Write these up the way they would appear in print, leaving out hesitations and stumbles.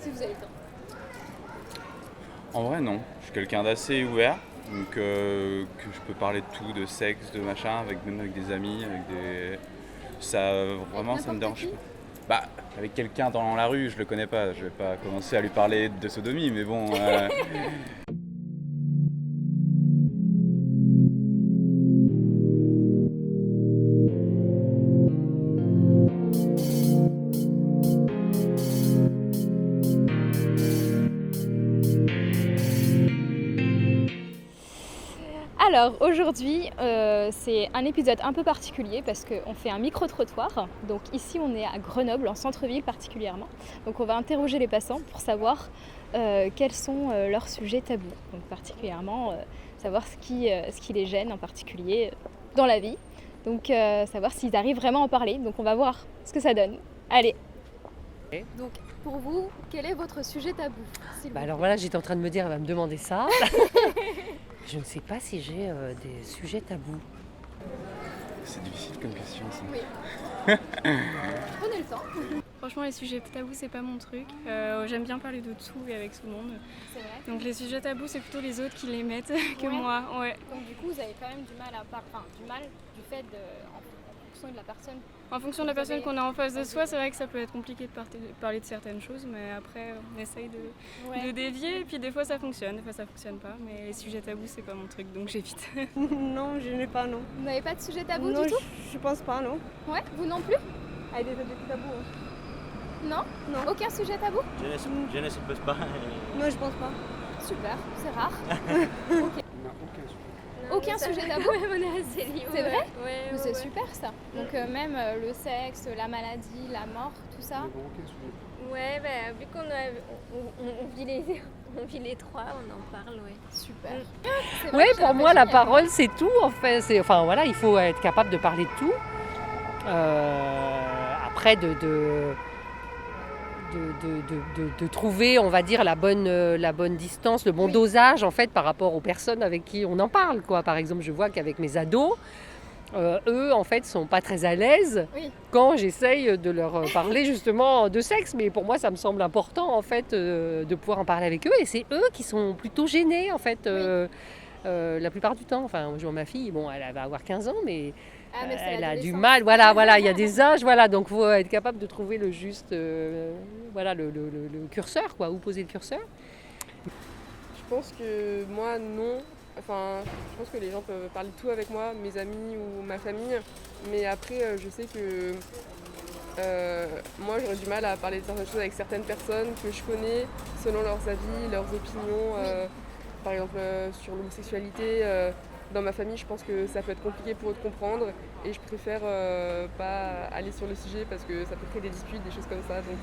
si vous avez le temps. En vrai, non. Je suis quelqu'un d'assez ouvert, donc que je peux parler de tout, de sexe, de machin, même avec des amis, ça vraiment ça me n'importe dérange qui pas. Bah, avec quelqu'un dans la rue, je le connais pas, je vais pas commencer à lui parler de sodomie, mais bon. Alors aujourd'hui, c'est un épisode un peu particulier parce qu'on fait un micro-trottoir. Donc ici, on est à Grenoble, en centre-ville particulièrement. Donc on va interroger les passants pour savoir quels sont leurs sujets tabous. Donc particulièrement, savoir ce qui les gêne en particulier dans la vie. Donc savoir s'ils arrivent vraiment à en parler. Donc on va voir ce que ça donne. Allez. Donc pour vous, quel est votre sujet tabou s'il vous plaît ? Alors voilà, j'étais en train de me dire, elle va me demander ça. Je ne sais pas si j'ai des sujets tabous. C'est difficile comme question ça. Oui. Prenez le temps. Franchement, les sujets tabous, c'est pas mon truc. J'aime bien parler de tout et avec tout le monde. C'est vrai. Donc les sujets tabous, c'est plutôt les autres qui les mettent que Ouais. moi. Ouais. Donc du coup, vous avez quand même du mal à parler, du fait en fonction de la personne. En fonction de la personne qu'on a en face de soi, c'est vrai que ça peut être compliqué de parler de certaines choses, mais après, on essaye de dévier. Et puis des fois, ça fonctionne, des fois, ça fonctionne pas. Mais les sujets tabous, c'est pas mon truc, donc j'évite. Non, je n'ai pas, non. Vous n'avez pas de sujet tabou Non, du tout ? je pense pas, non. Ouais, vous non plus ? Avec des objectifs tabous, hein. Non ? Non. Aucun sujet tabou ? Je ne suppose pas. Non, je pense pas. Super, c'est rare. Non, Aucun ça sujet va. tabou ? On est assez libre. C'est vrai ? Ouais, Mais c'est super ça. Donc même le sexe, la maladie, la mort, tout ça. Ouais, bah, vu on vit les trois, on en parle, ouais. Super. Oui, C'est vrai que j'ai pour moi, la l'impression qu'il y a- parole, c'est tout, en fait. Enfin, voilà, il faut être capable de parler de tout. Après, de trouver, on va dire, la bonne distance, le bon Oui. dosage, en fait, par rapport aux personnes avec qui on en parle, quoi. Par exemple, je vois qu'avec mes ados, eux, en fait, sont pas très à l'aise Oui. quand j'essaye de leur parler justement de sexe. Mais pour moi, ça me semble important, en fait, de pouvoir en parler avec eux. Et c'est eux qui sont plutôt gênés, en fait, la plupart du temps. Enfin, je vois ma fille, bon, elle va avoir 15 ans, mais Ah, mais c'est elle a du l'adolescence. mal. Voilà, il y a des âges, voilà. Donc, il faut être capable de trouver le juste, le curseur, quoi, où poser le curseur. Je pense que moi, non. Enfin, je pense que les gens peuvent parler de tout avec moi, mes amis ou ma famille. Mais après, je sais que moi, j'aurais du mal à parler de certaines choses avec certaines personnes que je connais, selon leurs avis, leurs opinions. Par exemple, sur l'homosexualité, dans ma famille, je pense que ça peut être compliqué pour eux de comprendre. Et je préfère pas aller sur le sujet parce que ça peut créer des disputes, des choses comme ça. Donc,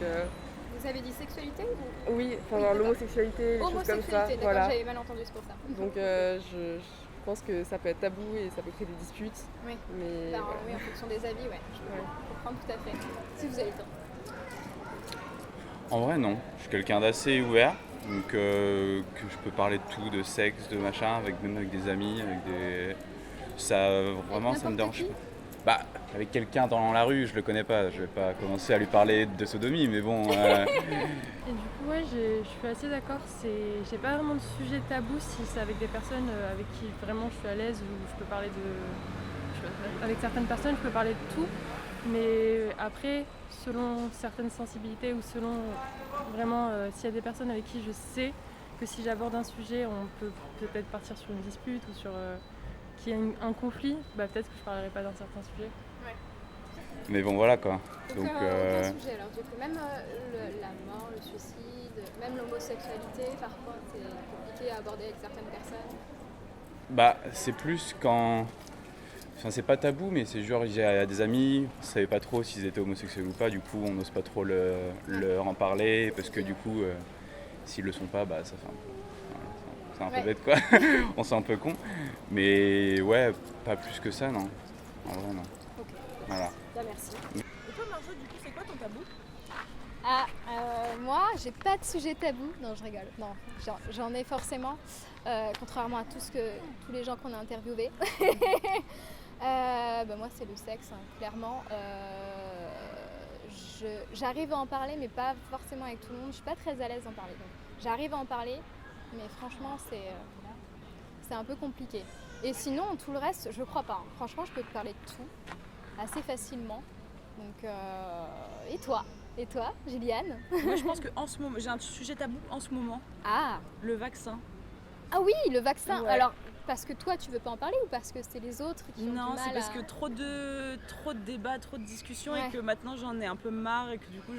Vous avez dit sexualité ou oui, enfin, Oui, d'accord. l'homosexualité, les choses comme ça. homosexualité, d'accord, Voilà. j'avais mal entendu, c'est pour ça. Donc je pense que ça peut être tabou et ça peut créer des disputes. Oui. Mais Ben, voilà. oui, en fonction des avis, ouais, je comprends tout à fait. Si vous avez le temps. En vrai, non. Je suis quelqu'un d'assez ouvert, donc que je peux parler de tout, de sexe, de machin, même avec des amis, ça vraiment ça me n'importe dérange qui pas. Bah, avec quelqu'un dans la rue, je le connais pas, je vais pas commencer à lui parler de sodomie, mais bon. Et du coup, ouais, je suis assez d'accord. J'ai pas vraiment de sujet tabou si c'est avec des personnes avec qui vraiment je suis à l'aise ou je peux parler avec certaines personnes, je peux parler de tout. Mais après, selon certaines sensibilités ou selon vraiment s'il y a des personnes avec qui je sais que si j'aborde un sujet, on peut peut-être partir sur une dispute ou sur qu'il y a un conflit, bah, peut-être que je parlerai pas d'un certain sujet. Mais bon, voilà quoi. Donc, aucun sujet alors, du coup, même la mort, le suicide, même l'homosexualité, parfois c'est compliqué à aborder avec certaines personnes. bah, c'est plus quand. Enfin, c'est pas tabou, mais c'est genre, il y a des amis, on savait pas trop s'ils étaient homosexuels ou pas, du coup, on n'ose pas trop leur en parler, parce que du coup, s'ils le sont pas, bah, ça fait un peu. Voilà, c'est un peu Ouais. bête quoi, on sent un peu con. Mais ouais, pas plus que ça, non. En vrai, non. Ok. Voilà. Bah, merci. Et toi Marjo, du coup, c'est quoi ton tabou? Ah, moi, j'ai pas de sujet tabou. Non, je rigole. Non, j'en ai forcément, contrairement à tous les gens qu'on a interviewés. Bah, moi, c'est le sexe, hein, clairement. j'arrive à en parler, mais pas forcément avec tout le monde. Je suis pas très à l'aise d'en parler. Donc, j'arrive à en parler, mais franchement, c'est un peu compliqué. Et sinon, tout le reste, je crois pas. Franchement, je peux te parler de tout assez facilement. Donc, et toi, Juliane? Moi, je pense qu'en ce moment, j'ai un sujet tabou en ce moment, Ah, le vaccin. ah oui, le vaccin. Ouais. Alors, parce que toi, tu veux pas en parler ou parce que c'est les autres qui ont du Non, mal c'est parce à... que trop de débats, trop de discussions Ouais. et que maintenant j'en ai un peu marre et que du coup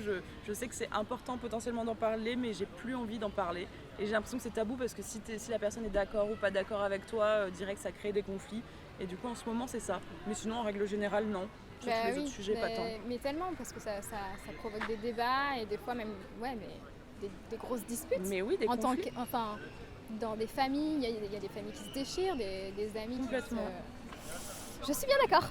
je sais que c'est important potentiellement d'en parler mais j'ai plus envie d'en parler. Et j'ai l'impression que c'est tabou parce que si la personne est d'accord ou pas d'accord avec toi, direct ça crée des conflits. Et du coup en ce moment c'est ça. Mais sinon en règle générale non. Sur Bah tous les oui, autres sujets pas tant. mais tellement, parce que ça provoque des débats et des fois même des grosses disputes. Mais oui, des En tant conflits. que, enfin, dans des familles, il y a des familles qui se déchirent, des amis Complètement. qui se... Je suis bien d'accord.